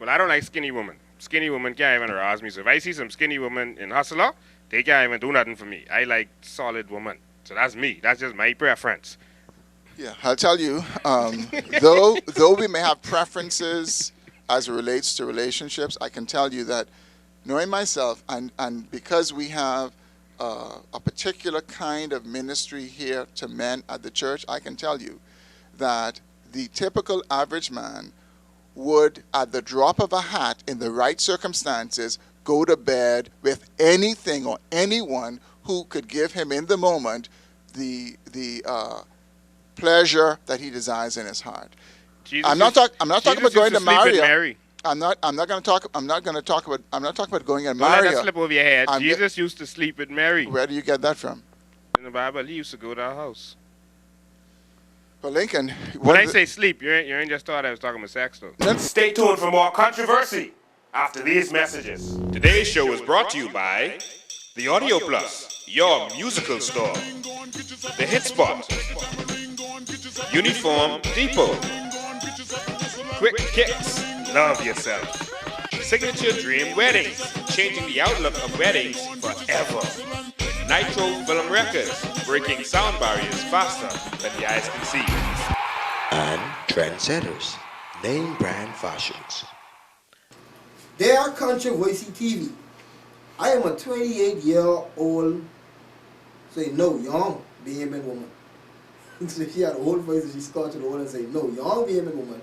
Well, I don't like skinny women. Skinny women can't even arouse me. So if I see some skinny women in Hustler, they can't even do nothing for me. I like solid women. So that's me. That's just my preference. Yeah, I'll tell you. Though we may have preferences as it relates to relationships, I can tell you that knowing myself and because we have a particular kind of ministry here to men at the church, I can tell you that the typical average man would, at the drop of a hat, in the right circumstances, go to bed with anything or anyone who could give him in the moment the pleasure that he desires in his heart. I'm not talking about Jesus used going to to sleep with marry her. Mary. I'm not going to talk. I'm not talking about going and Don't let marry that her. slip over your head. I'm get- Jesus used to sleep with Mary. Where do you get that from? In the Bible, he used to go to her house. Well, Lincoln, When I say sleep, you ain't just thought I was talking about sex, though. Stay tuned for more controversy after these messages. Today's show is brought to you by The Audio Plus, your musical store. The Hit Spot, Uniform Depot, Quick Kicks, Love Yourself, Signature Dream Weddings, changing the outlook of weddings forever. Nitro Film Records, breaking sound barriers faster than the eyes can see. And Trendsetters, name brand fashions. They are Controversy TV. I am a 28-year-old, say no, young Bahamian woman. So she had old voice and she scotched the old and say no, young Bahamian woman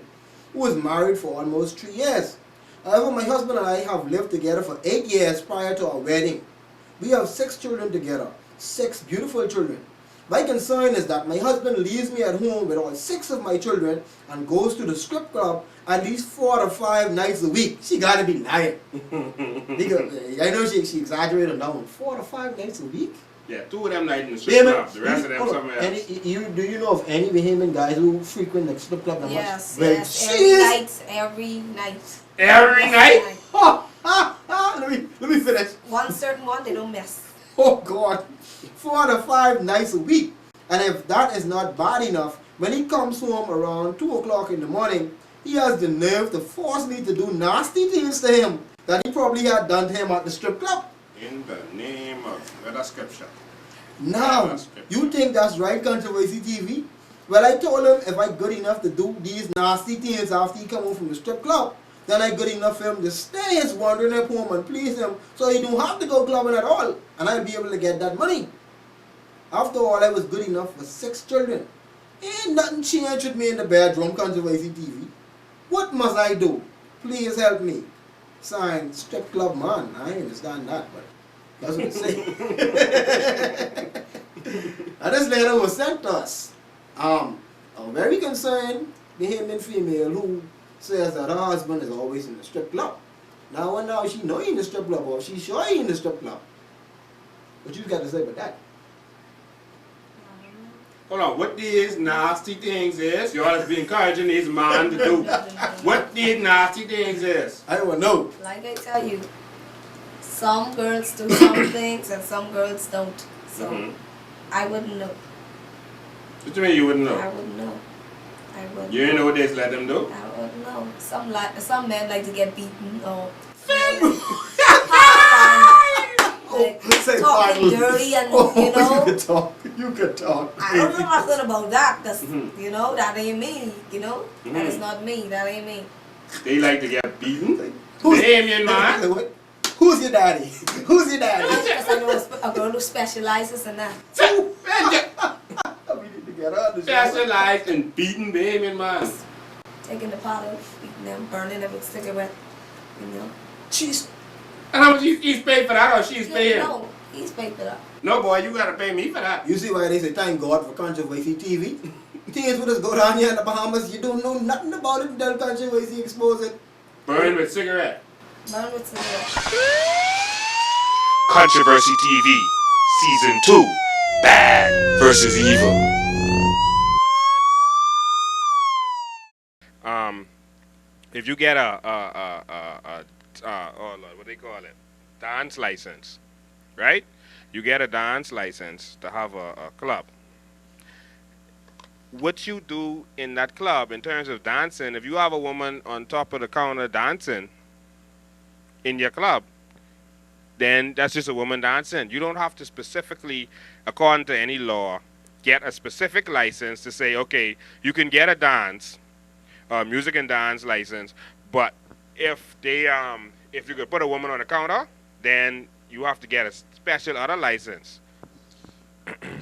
who was married for almost 3 years. However, my husband and I have lived together for 8 years prior to our wedding. We have 6 children together, 6 beautiful children. My concern is that my husband leaves me at home with all 6 of my children and goes to the strip club at least 4 to 5 nights a week. She gotta be lying. I know she exaggerated down. 4 to 5 nights a week? Yeah, 2 of them nights in the strip club, the rest of them Hold on. somewhere else. Do you know of any Bahamian guys who frequent the strip club that Yes, much? yes, every night, every night. Every night? Let me finish. One certain one, they don't miss. Oh God, 4 to 5 nights a week. And if that is not bad enough, when he comes home around 2 o'clock in the morning, he has the nerve to force me to do nasty things to him that he probably had done to him at the strip club. In the name of the scripture. Now, you think that's right, Controversy TV? Well, I told him if I good enough to do these nasty things after he come home from the strip club, then I good enough for him to stay his wandering at home and please him so he don't have to go clubbing at all, and I'll be able to get that money. After all, I was good enough for 6 children. Ain't nothing changed with me in the bedroom, Controversy TV. What must I do? Please help me. Signed, strip club man. I understand that, but that's what it say. And this letter was sent to us. A very concerned Bahamian female who says that her husband is always in the strip club. Now I wonder how she know he in the strip club or she sure he in the strip club. What you got to say about that? Hold on, what these nasty things is? You ought to be encouraging these man to do. What these nasty things is? I don't know. Like I tell you, some girls do some things and some girls don't. So I wouldn't know. What do you mean you wouldn't I know? wouldn't know. I wouldn't. You ain't know what they let them do? I wouldn't know. Some men like to get beaten or like, Say talking finally. dirty and Oh, you know. you could talk. You could talk. I don't know nothing about that. That's you know that ain't me. You know that is not me. That ain't me. They like to get beaten? Who's- Bahamian man? Who's your daddy? Who's your daddy? Because I know a girl who specializes in that. We need to get on the show. Specialized in beating Bahamian man. Taking the pot off, beating them, burning them with cigarette. You know. Jeez. And how much he's paid for that or she's paying? No, he's paid for that. No, boy, you gotta pay me for that. You see why they say thank God for Controversy TV? Things with us go down here in the Bahamas, you don't know nothing about it until Controversy expose it. Burn with cigarette. Burn with cigarette. Controversy TV, Season 2, Bad versus Evil. If you get oh Lord, what they call it? Dance license, right? You get a dance license to have a club. what you do in that club in terms of dancing. If you have a woman on top of the counter dancing in your club, then that's just a woman dancing. You don't have to specifically, according to any law, get a specific license to say, okay, you can get a dance, music and dance license, but if you could put a woman on the counter, then you have to get a special other license.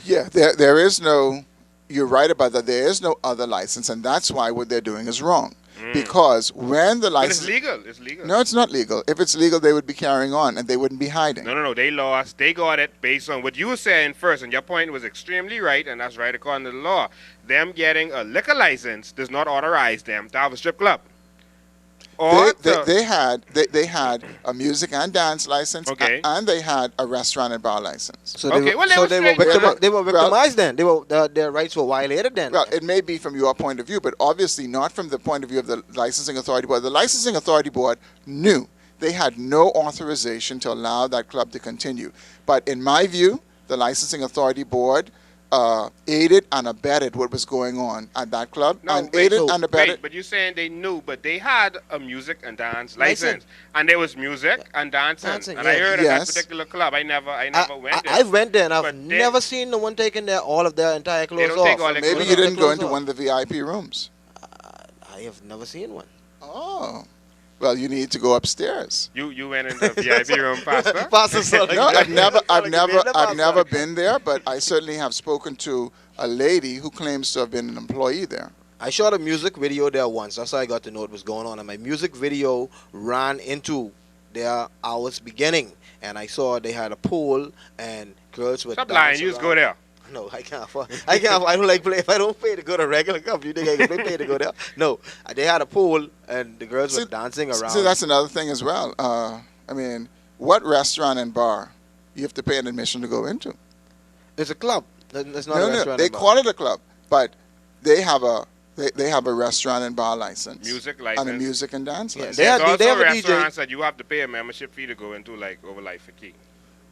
Yeah, there is no. You're right about that. There is no other license, and that's why what they're doing is wrong. Because when the But license, it's legal. It's legal. no, it's not legal. If it's legal, they would be carrying on, and they wouldn't be hiding. No. They lost. They got it based on what you were saying first, and your point was extremely right, and that's right according to the law. Them getting a liquor license does not authorize them to have a strip club. Or They had a music and dance license, Okay. and they had a restaurant and bar license. So Okay, well, they were straight. they were victimized then. They were their rights were violated then. Well, it may be from your point of view, but obviously not from the point of view of the licensing authority board. The licensing authority board knew they had no authorization to allow that club to continue. But in my view, the licensing authority board aided and abetted what was going on at that club, and aided and abetted. Wait, but you're saying they knew, but they had a music and dance license, and there was music and dancing, and I yes. heard of Yes. that particular club. I never went there. I've went there and I've But they- never seen no one taking all of their entire clothes don't off. take all their Maybe clothes you off. didn't go into one of the VIP rooms. I have never seen one. Oh, well, you need to go upstairs. You went in the VIP room, Pastor? No, I've never been there, but I certainly have spoken to a lady who claims to have been an employee there. I shot a music video there once. That's how I got to know what was going on. And my music video ran into their hours beginning. And I saw they had a pool and girls were Stop lying. You just go there. No, I can't afford. I don't like play. If I don't pay to go to regular club, you think I can pay to go there? No, they had a pool and the girls were dancing around. See, that's another thing as well. I mean, what restaurant and bar you have to pay an admission to go into? It's a club. It's not a No, restaurant. they and bar. call it a club, but they have a restaurant and bar license, Music license. and a music and dance Yeah, license. they There's have- also they have a DJ. restaurants that you have to pay a membership fee to go into, like over life for key.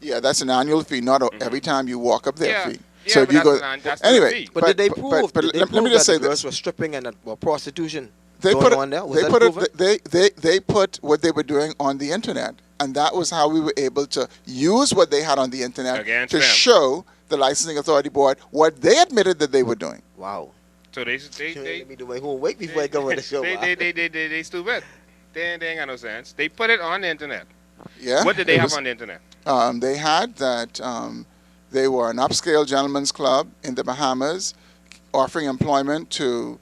Yeah, that's an annual fee, not every time you walk up there Yeah. fee. Yeah, So if but you that's go an- that's the anyway, fee. But did they prove? But did they let me prove just that say the girls this: were stripping and prostitution they going put on there? Was they that put proven? they put what they were doing on the internet, and that was how we were able to use what they had on the internet Against to them. show the licensing authority board what they admitted that they were doing. Wow. So they Let me do my homework before I come on the show. they stupid. They ain't got no sense. They put it on the internet. Yeah. What did they It have was- on the internet? They had that they were an upscale gentlemen's club in the Bahamas, offering employment to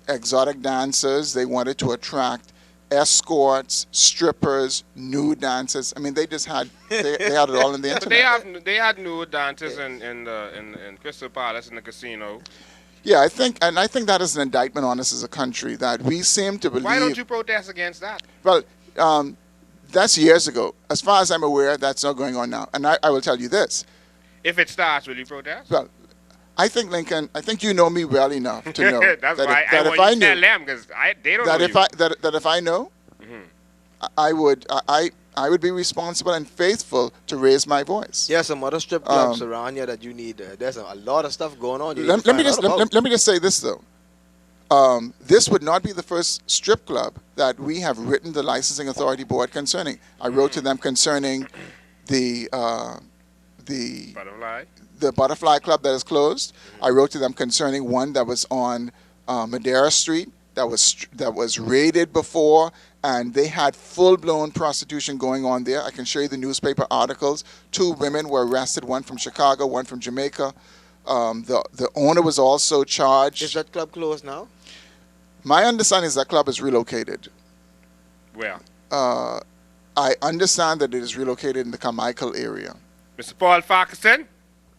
exotic dancers. They wanted to attract escorts, strippers, nude dancers. I mean, they just had they had it all in the But internet. they had nude dancers in Crystal Palace in the casino. Yeah, I think that is an indictment on us as a country that we seem to believe. Why don't you protest against that? Well, that's years ago. As far as I'm aware, that's not going on now. And I will tell you this. If it starts, will you protest? Well, I think, Lincoln, I think you know me well enough to know That's that, why that I if want I you to tell knew them because they don't that know if you. I that if I know, I would be responsible and faithful to raise my voice. There are some other strip clubs around here that you need. There's a lot of stuff going on. You need Let, to let me find just out about. let me just say this though. This would not be the first strip club that we have written the licensing authority board concerning. I wrote to them concerning the Butterfly. the Butterfly Club that is closed. I wrote to them concerning one that was on Madera Street that was raided before, and they had full-blown prostitution going on there. I can show you the newspaper articles. 2 women were arrested, one from Chicago, one from Jamaica. The owner was also charged. Is that club closed now? My understanding is that club is relocated. Where? I understand that it is relocated in the Carmichael area. Mr. Paul Farquharson,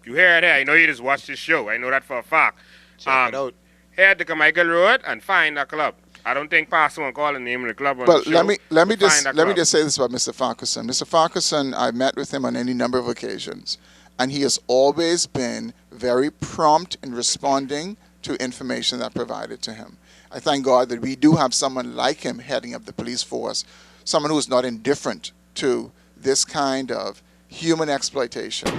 you hear it here. I know you just watched this show. I know that for a fact. Check it out. Head to Carmichael Road and find a club. I don't think Pastor won't call the name of the club on Well, the show. let me Find a club. just say this about Mr. Farquharson. Mr. Farquharson, I met with him on any number of occasions, and he has always been very prompt in responding to information that provided to him. I thank God that we do have someone like him heading up the police force, someone who is not indifferent to this kind of human exploitation.